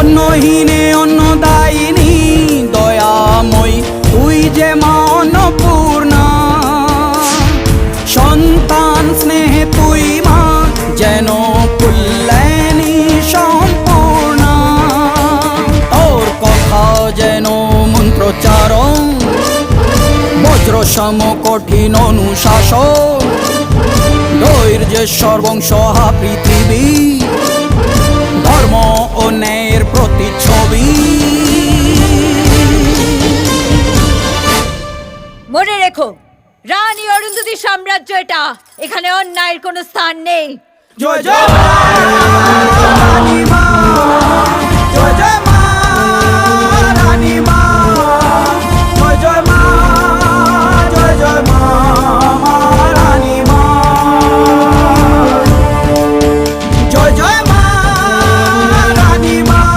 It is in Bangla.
অন্নহীনে অন্নদায়িনী দয়াময়ী তুই যে মা অন্নপূর্ণা। সন্তান স্নেহে তুই মা যেন কল্যাণী সম্পূর্ণা। তোর কথা যেন মন্ত্রোচ্চারণ, বজ্র সম কঠিন অনুশাসন। ধৈর্যেশ্বর বংশহা পৃথিবী, ধর্ম ও ন্যায়ের প্রতিচ্ছবি। মনে রেখো, রানী অরুন্ধতী সাম্রাজ্য এটা, এখানে অন্যায়ের কোনো স্থান নেই। জয় জয়